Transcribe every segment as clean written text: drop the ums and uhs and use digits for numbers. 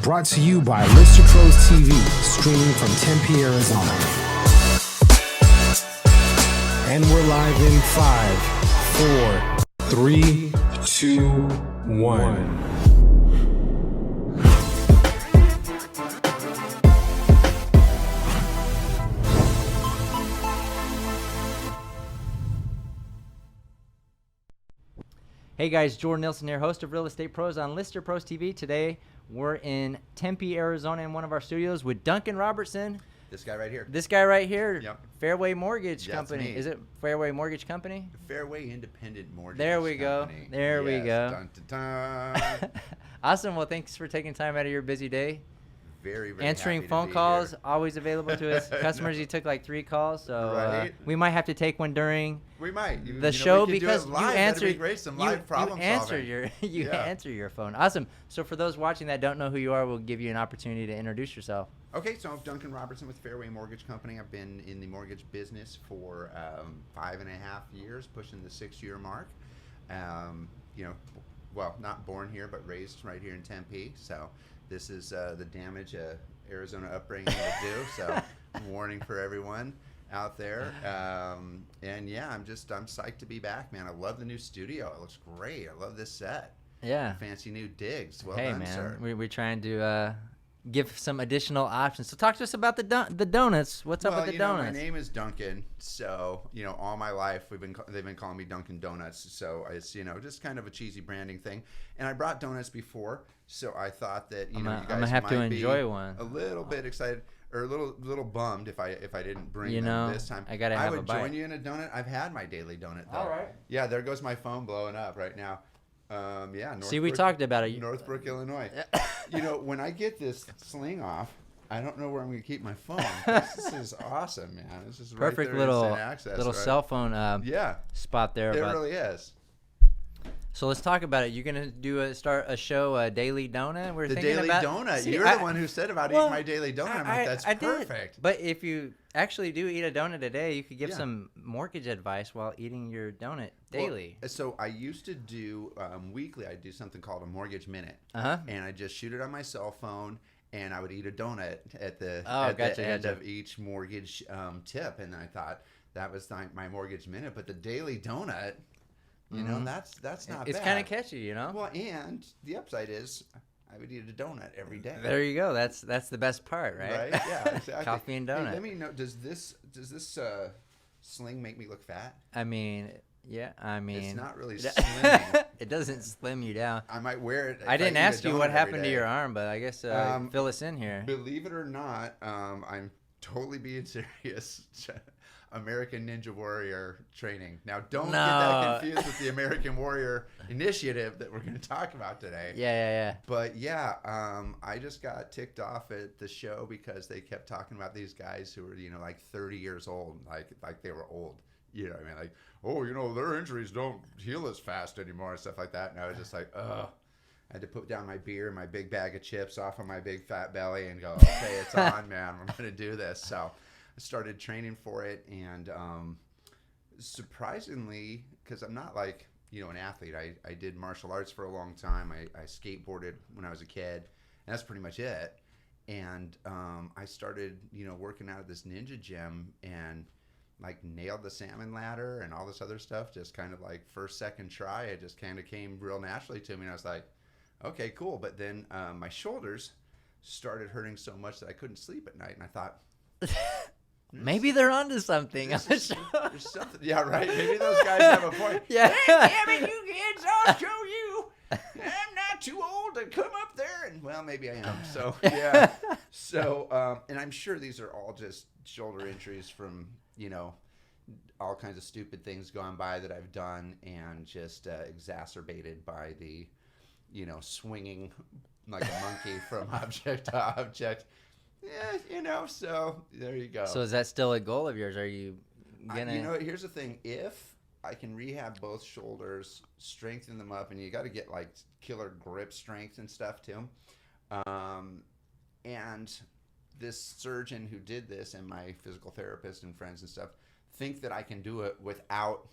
Brought to you by Lister Pros TV, streaming from Tempe, Arizona. And we're live in 5, 4, 3, 2, 1. Hey guys, Jordan Nielsen here, host of Real Estate Pros on Lister Pros TV. Today, we're in Tempe, Arizona in one of our studios with Duncan Robertson. This guy right here. This guy right here. Yep. Fairway Mortgage That's Company. me. Is it Fairway Mortgage Company? Fairway Independent Mortgage There we go. Company. There we go. Dun, dun, dun. Awesome. Well, thanks for taking time out of your busy day. Very, very Answering happy to phone be calls, here. always available to us. Customers, you took like 3 calls, so Right. we might have to take one during We might. the show we could do because it you live. answer That'd be great. Some live problem answer solving. your Yeah. answer your phone. Awesome. So for those watching that don't know who you are, we'll give you an opportunity to introduce yourself. Okay, so I'm Duncan Robertson with Fairway Mortgage Company. I've been in the mortgage business for 5.5 years, pushing the 6-year mark. Well, not born here, but raised right here in Tempe. So this is the damage Arizona upbringing will do. So warning for everyone out there. And yeah, I'm psyched to be back, man. I love the new studio. It looks great. I love this set. Yeah. Fancy new digs. Well Hey done, man, sir. we're trying to give some additional options. So talk to us about the donuts. What's up with the donuts? My name is Duncan, so all my life they've been calling me Dunkin' Donuts. So it's just kind of a cheesy branding thing. And I brought donuts before, so I thought that you guys I'm gonna have to might be enjoy one. a little bit excited or a little bummed if I didn't bring them know, this time. I gotta have a would bite. join you in a donut. I've had my daily donut though. All right. Yeah, there goes my phone blowing up right now. See, we talked about it. Northbrook, Illinois. When I get this sling off, I don't know where I'm going to keep my phone. This is awesome, man. This is Perfect right there, little instant access, right? cell phone Yeah, spot there. it really is. So let's talk about it. You're gonna start a show, Daily Donut. We're The thinking daily about donut. See, You're the one who said about eating my daily donut. I'm like, that's I did. perfect. But if you actually do eat a donut a day, you could give Yeah. some mortgage advice while eating your donut daily. Well, so I used to do weekly. I do something called a mortgage minute, Uh-huh. and I just shoot it on my cell phone, and I would eat a donut at the Gotcha. end of each mortgage tip. And I thought that was my mortgage minute. But the daily donut, that's not It's bad. kind of catchy, Well, and the upside is I would eat a donut every day. There you go. That's the best part, right? Right? Yeah, exactly. Coffee and donut. Hey, let me know. Does this sling make me look fat? I mean, It's not really slimming. it doesn't slim you down. I might wear it. I didn't eat a ask you what donut every happened to day. your arm, but I guess fill us in here. Believe it or not, I'm totally being serious. American Ninja Warrior training. Now, don't get that confused with the American Warrior Initiative that we're going to talk about today. Yeah. But yeah, I just got ticked off at the show because they kept talking about these guys who were, like 30 years old, like they were old. You know what I mean? Like, oh, their injuries don't heal as fast anymore and stuff like that. And I was just like, ugh. I had to put down my beer and my big bag of chips off of my big fat belly and go, okay, it's on, man. We're going to do this. So I started training for it, and surprisingly, because I'm not like, an athlete. I did martial arts for a long time. I skateboarded when I was a kid, and that's pretty much it. And I started, working out at this ninja gym and nailed the salmon ladder and all this other stuff, just kind of first, second try. It just kind of came real naturally to me, and I was like, okay, cool. But then my shoulders started hurting so much that I couldn't sleep at night, and I thought, Maybe they're onto something. there's something. Yeah, right. Maybe those guys have a point. Yeah. Hey, damn it, you kids! I'll show you. I'm not too old to come up there, and well, maybe I am. So yeah. So and I'm sure these are all just shoulder injuries from all kinds of stupid things gone by that I've done, and just exacerbated by the swinging like a monkey from object to object. Yeah, so there you go. So is that still a goal of yours? Are you gonna? Here's the thing. If I can rehab both shoulders, strengthen them up, and you got to get killer grip strength and stuff too. And this surgeon who did this, and my physical therapist and friends and stuff, think that I can do it without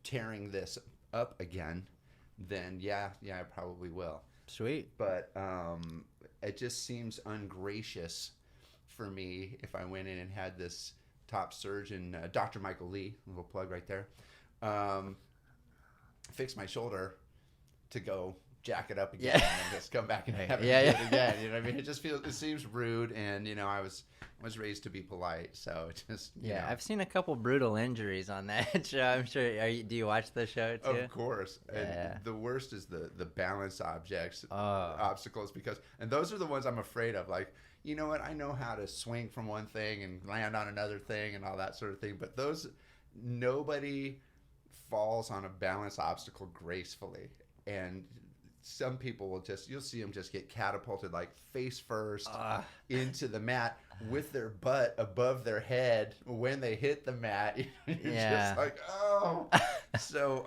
tearing this up again, then yeah, I probably will. Sweet. But it just seems ungracious for me if I went in and had this top surgeon, Dr. Michael Lee, a little plug right there, fix my shoulder to go jack it up again and just come back and have it again. You know what I mean? It seems rude, and I was raised to be polite, so it just you know. I've seen a couple brutal injuries on that show. I'm sure. Do you watch the show too? Of course. And the worst is the balance obstacles, and those are the ones I'm afraid of. Like, you know what? I know how to swing from one thing and land on another thing and all that sort of thing, but nobody falls on a balance obstacle gracefully. And some people will you'll see them just get catapulted like face first into the mat with their butt above their head when they hit the mat. You're just like, oh. So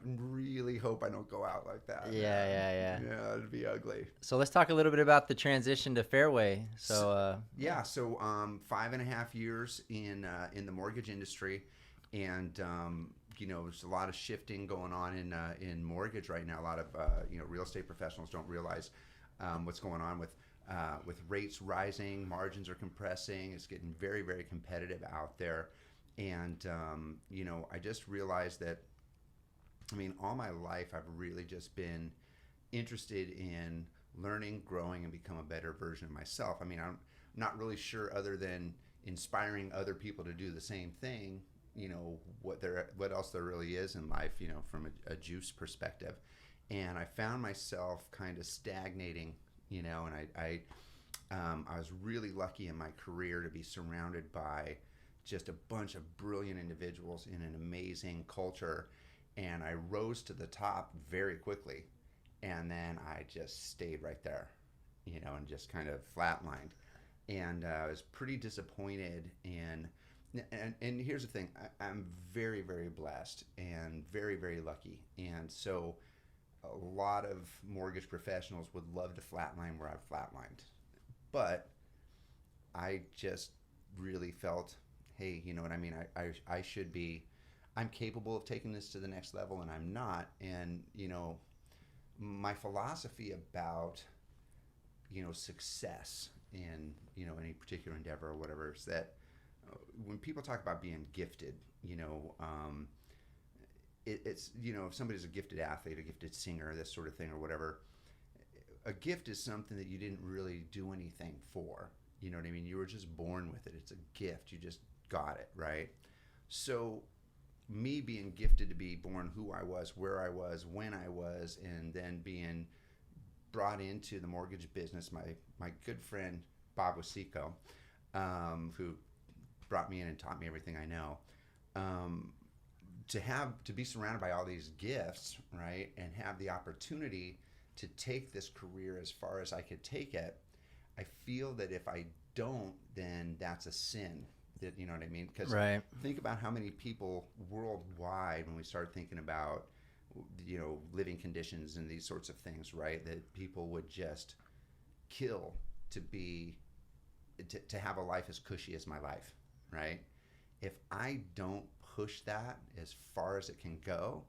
really hope I don't go out like that. Yeah, it'd be ugly. So let's talk a little bit about the transition to Fairway. So 5.5 years in the mortgage industry, and there's a lot of shifting going on in mortgage right now. A lot of real estate professionals don't realize what's going on with rates rising, margins are compressing. It's getting very, very competitive out there, and I just realized that. All my life I've really just been interested in learning, growing, and become a better version of myself. I'm not really sure, other than inspiring other people to do the same thing, what else there really is in life, from a juice perspective. And I found myself kind of stagnating, and I was really lucky in my career to be surrounded by just a bunch of brilliant individuals in an amazing culture, and I rose to the top very quickly, and then I just stayed right there, and just kind of flatlined. And I was pretty disappointed in. And here's the thing, I'm very, very blessed and very, very lucky. And so a lot of mortgage professionals would love to flatline where I've flatlined. But I just really felt, hey, you know what I mean? I should be, I'm capable of taking this to the next level, and I'm not. And, my philosophy about, success in, any particular endeavor or whatever is that, when people talk about being gifted, it's if somebody's a gifted athlete, a gifted singer, this sort of thing or whatever, a gift is something that you didn't really do anything for. You know what I mean? You were just born with it. It's a gift. You just got it, right? So me being gifted to be born who I was, where I was, when I was, and then being brought into the mortgage business, my good friend Bob Wasico, who brought me in and taught me everything I know, to be surrounded by all these gifts, right, and have the opportunity to take this career as far as I could take it. I feel that if I don't, then that's a sin. That, you know what I mean? Because think about how many people worldwide, when we start thinking about living conditions and these sorts of things, right, that people would just kill to have a life as cushy as my life. Right? If I don't push that as far as it can go,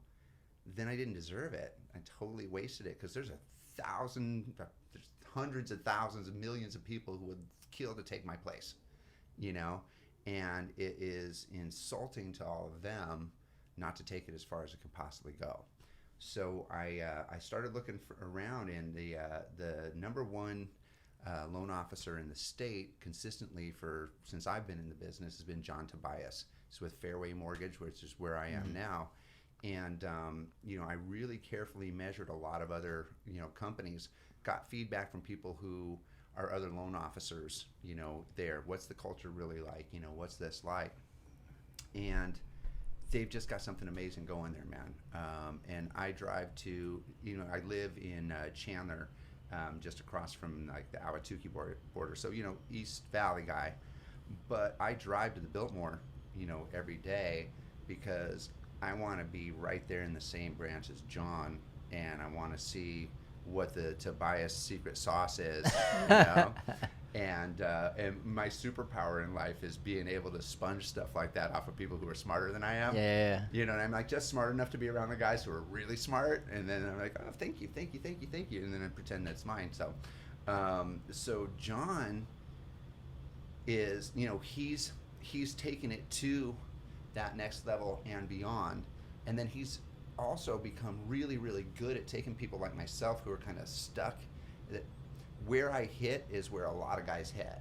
then I didn't deserve it. I totally wasted it, because there's hundreds of thousands of millions of people who would kill to take my place, and it is insulting to all of them not to take it as far as it can possibly go. So I started looking around, and the number one loan officer in the state consistently since I've been in the business has been John Tobias. He's with Fairway Mortgage, which is where I am now. And I really carefully measured a lot of other companies, got feedback from people who are other loan officers there. What's the culture really like? What's this like? And they've just got something amazing going there, man. And I drive to I live in Chandler, just across from like the Ahwatukee border. So, East Valley guy. But I drive to the Biltmore, every day, because I want to be right there in the same branch as John, and I want to see what the Tobias secret sauce is, And my superpower in life is being able to sponge stuff like that off of people who are smarter than I am. Yeah. And I'm like just smart enough to be around the guys who are really smart, and then I'm like, oh, thank you, and then I pretend that's mine. So, So John is, he's taken it to that next level and beyond. And then he's also become really, really good at taking people like myself who are kind of stuck. That where I hit is where a lot of guys hit.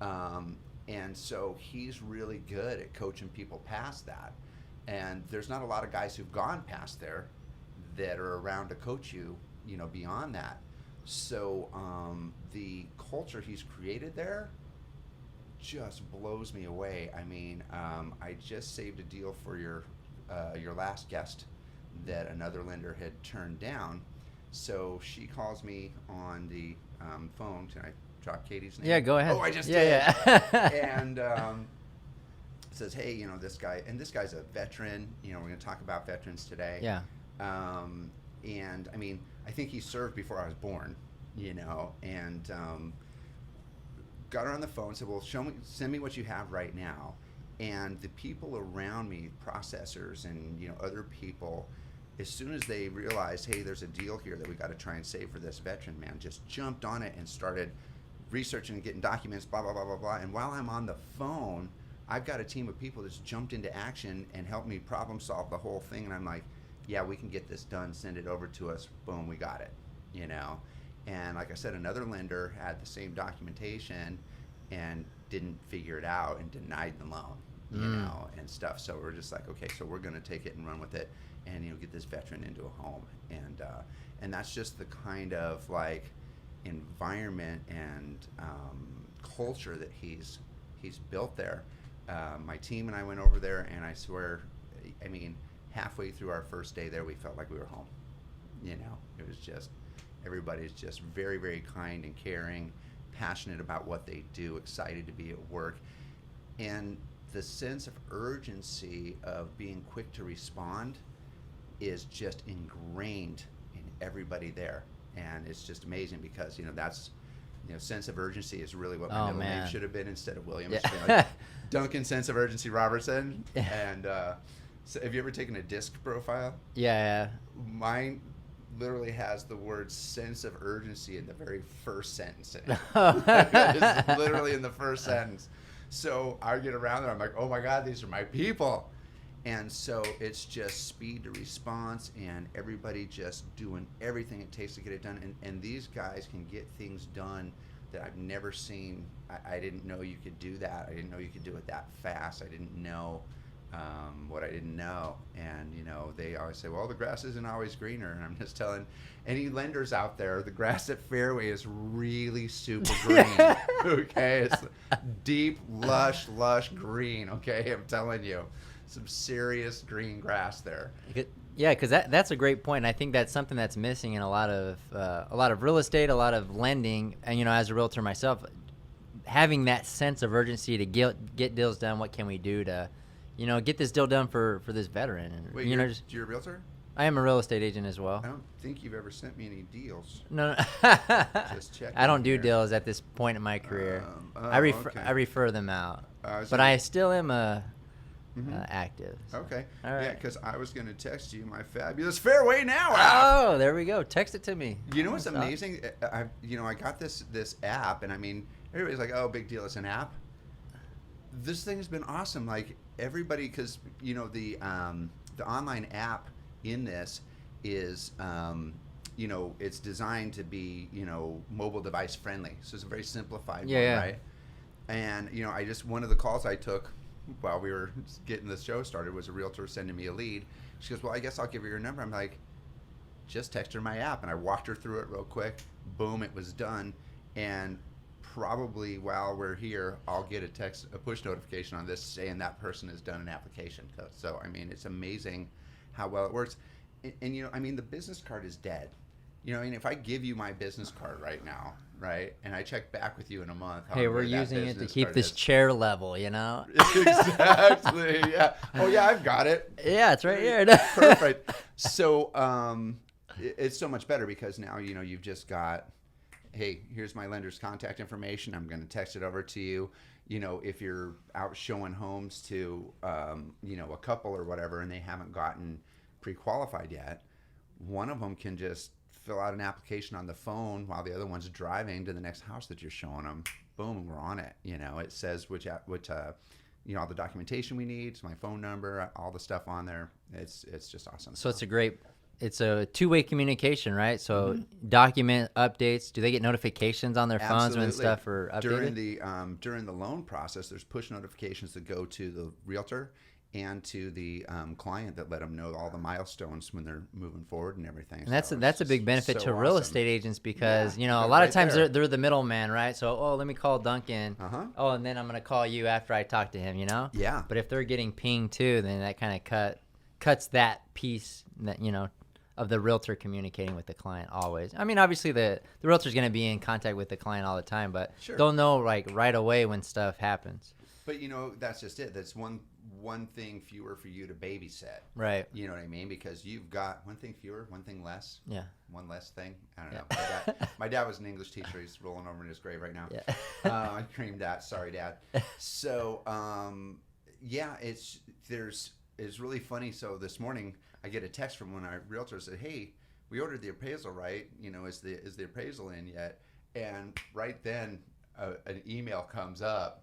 And so he's really good at coaching people past that. And there's not a lot of guys who've gone past there that are around to coach you, beyond that. So the culture he's created there just blows me away. I mean, I just saved a deal for your last guest that another lender had turned down. So she calls me on the phone. Can I drop Katie's name? Yeah, go ahead. Oh, I just did. Yeah. And says, hey, this guy, and this guy's a veteran. We're going to talk about veterans today. Yeah. And I mean, I think he served before I was born, and got her on the phone, said, well, send me what you have right now. And the people around me, processors and, other people, as soon as they realized, hey, there's a deal here that we got to try and save for this veteran, man, just jumped on it and started researching and getting documents, blah, blah, blah, blah, blah. And while I'm on the phone, I've got a team of people that's jumped into action and helped me problem solve the whole thing. And I'm like, yeah, we can get this done. Send it over to us. Boom, we got it, And like I said, another lender had the same documentation and didn't figure it out and denied the loan, and stuff. So we're just like, okay, so we're going to take it and run with it and, get this veteran into a home. And that's just the kind of like environment and culture that he's built there. My team and I went over there, and I swear, I mean, halfway through our first day there, we felt like we were home. It was just, everybody's just very, very kind and caring, passionate about what they do, excited to be at work. And the sense of urgency of being quick to respond is just ingrained in everybody there. And it's just amazing because, that's, sense of urgency is really what my middle name should have been instead of William. It should be like Duncan Sense of Urgency Robertson. And so have you ever taken a disc profile? Yeah. Mine literally has the word sense of urgency in the very first sentence in it. It's literally in the first sentence. So I get around there, I'm like, oh my God, these are my people. And so it's just speed to response and everybody just doing everything it takes to get it done. And these guys can get things done that I've never seen. I didn't know you could do that. I didn't know you could do it that fast. I didn't know what I didn't know. And, they always say, well, the grass isn't always greener. And I'm just telling any lenders out there, the grass at Fairway is really super green. Okay? It's deep, lush green. Okay? I'm telling you. Some serious green grass there. Yeah, because that's a great point. I think that's something that's missing in a lot of real estate, a lot of lending. And as a realtor myself, having that sense of urgency to get deals done. What can we do to, get this deal done for this veteran? And, wait, you're a realtor? I am a real estate agent as well. I don't think you've ever sent me any deals. No. Just checking. I don't do here. deals at this point in my career. I refer them out, but I still am active. So. Okay. All right. Yeah, because I was going to text you my fabulous Fairway Now app. Oh, there we go. Text it to me. You know what's amazing? I got this app, and I mean, everybody's like, "Oh, big deal! It's an app." This thing has been awesome. Like everybody, because the online app in this is it's designed to be mobile device friendly. So it's a very simplified one, right? And one of the calls I took while we were getting the show started was a realtor sending me a lead. She goes, well, I guess I'll give her your number. I'm like, just text her my app. And I walked her through it real quick. Boom, it was done. And probably while we're here, I'll get a push notification on this saying that person has done an application. So, I mean, it's amazing how well it works. And the business card is dead. If I give you my business card right now, right, and I check back with you in a month. Hey, we're using it to keep this chair level, Exactly, yeah. Oh, yeah, I've got it. Yeah, it's right here. Perfect. So it's so much better because now, you've just got, hey, here's my lender's contact information. I'm going to text it over to you. If you're out showing homes to, a couple or whatever, and they haven't gotten pre-qualified yet, one of them can just fill out an application on the phone while the other one's driving to the next house that you're showing them. Boom, we're on it. It says which all the documentation we need, my phone number, all the stuff on there. It's just awesome. So it's a two-way communication, right? So document updates. Do they get notifications on their phones when stuff are updated? During the loan process, there's push notifications that go to the realtor and to the client that let them know all the milestones when they're moving forward and everything. And that's a big benefit to real estate agents because a lot right of times there. they're the middleman, right? So let me call Duncan. And then I'm gonna call you after I talk to him. Yeah. But if they're getting pinged too, then that kind of cuts that piece that of the realtor communicating with the client always. I mean, obviously the realtor's going to be in contact with the client all the time, but they'll know like right away when stuff happens. But that's just it. That's one thing fewer for you to babysit. Right. You know what I mean? Because you've got one thing fewer, one thing less. Yeah. One less thing. I don't know. My dad was an English teacher. He's rolling over in his grave right now. Yeah. I creamed that. Sorry, Dad. So, it's really funny. So this morning I get a text from one of our realtors that, hey, we ordered the appraisal, right? Is the appraisal in yet? And right then an email comes up,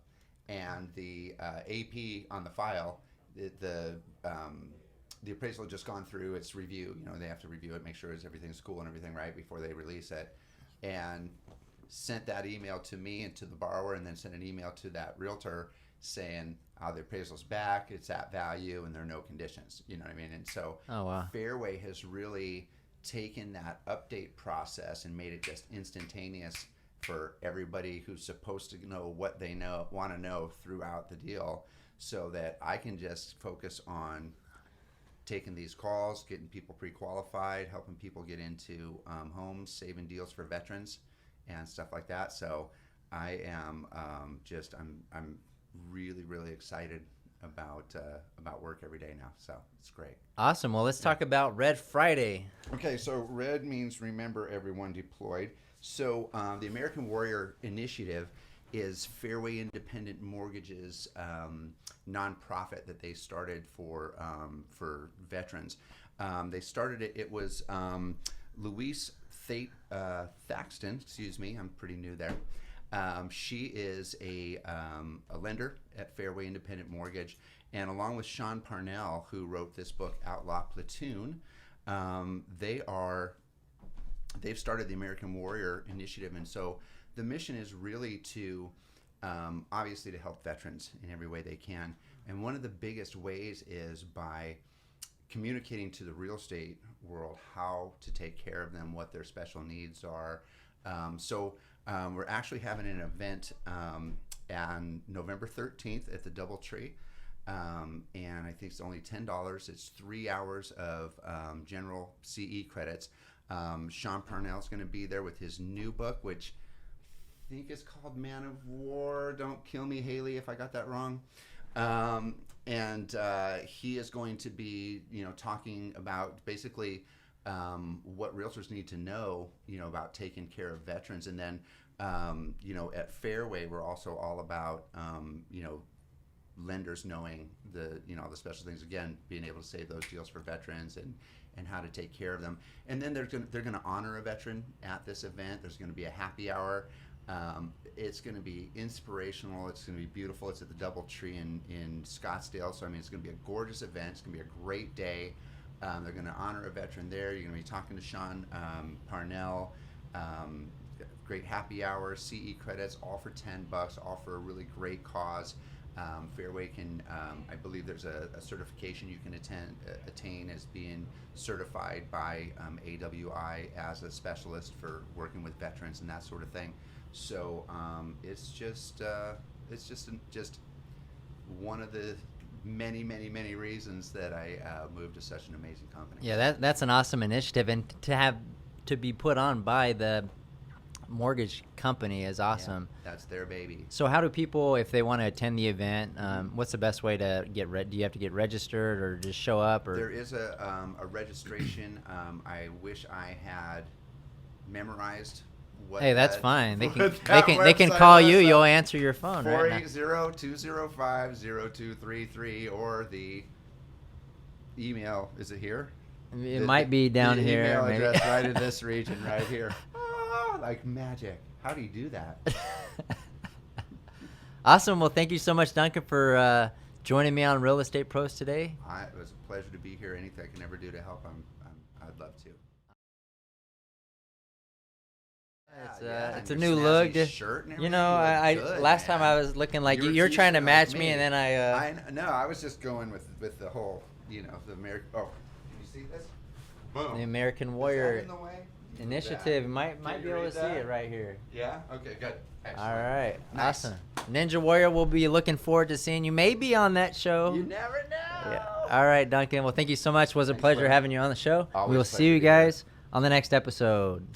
and the AP on the file, the appraisal had just gone through its review. They have to review it, make sure everything's cool and everything right before they release it, and sent that email to me and to the borrower, and then sent an email to that realtor saying, the appraisal's back, it's at value, and there are no conditions. You know what I mean? And so Fairway has really taken that update process and made it just instantaneous for everybody who's supposed to know what they want to know throughout the deal, so that I can just focus on taking these calls, getting people pre-qualified, helping people get into homes, saving deals for veterans and stuff like that. So I am I'm really, really excited about work every day now. So it's great. Awesome. Well, let's talk about Red Friday. Okay, so RED means Remember Everyone Deployed. So the American Warrior Initiative is Fairway Independent Mortgage's nonprofit that they started for veterans. They started it. It was Louise Thaxton. Excuse me, I'm pretty new there. She is a lender at Fairway Independent Mortgage, and along with Sean Parnell, who wrote this book, Outlaw Platoon, they've started the American Warrior Initiative. And so the mission is really to obviously to help veterans in every way they can, and one of the biggest ways is by communicating to the real estate world how to take care of them, what their special needs are. We're actually having an event on November 13th at the DoubleTree, and I think it's only $10. It's 3 hours of general CE credits. Sean Parnell's going to be there with his new book, which I think is called Man of War. Don't kill me, Haley, if I got that wrong. And he is going to be, talking about basically what realtors need to know, about taking care of veterans. And then, at Fairway, we're also all about, lenders knowing the special things, again, being able to save those deals for veterans and how to take care of them. And then they're going to honor a veteran at this event. There's going to be a happy hour. It's going to be inspirational. It's going to be beautiful. It's at the DoubleTree in Scottsdale. So, it's going to be a gorgeous event. It's going to be a great day. They're going to honor a veteran there. You're going to be talking to Sean Parnell. Great happy hour, CE credits, all for $10, all for a really great cause. Fairway can, I believe there's a certification you can attain as being certified by AWI as a specialist for working with veterans and that sort of thing. So it's just one of the many reasons that I moved to such an amazing company. Yeah, that's an awesome initiative, and to be put on by the mortgage company is awesome. Yeah, that's their baby. So how do people, if they want to attend the event, what's the best way to get do you have to get registered or just show up? Or there is a registration. I wish I had memorized what. Hey, that's fine. They can call you. You'll answer your phone. 480-205-0233 or the email. Is it here? It might be down the here. Email maybe. address right in this region right here. Oh, like magic. How do you do that? Awesome. Well, thank you so much, Duncan, for joining me on Real Estate Pros today. It was a pleasure to be here. Anything I can ever do to help, I'd love to. It's a new look. Shirt and you know, good, last man. time I was looking like You you're were trying to teasing match like me, and then I was just going with the whole, the American. Oh, can you see this? Boom. the American Is that Warrior in the way? Initiative. Can Might you be able to read see that? it right here. Yeah. Okay. Good. Excellent. All right. Nice. Awesome. Ninja Warrior, we'll be looking forward to seeing you maybe on that show. You never know. Yeah. All right, Duncan. Well, thank you so much. It was a Thanks, pleasure buddy. having you on the show. Always We will a see you pleasure to be here. guys on the next episode.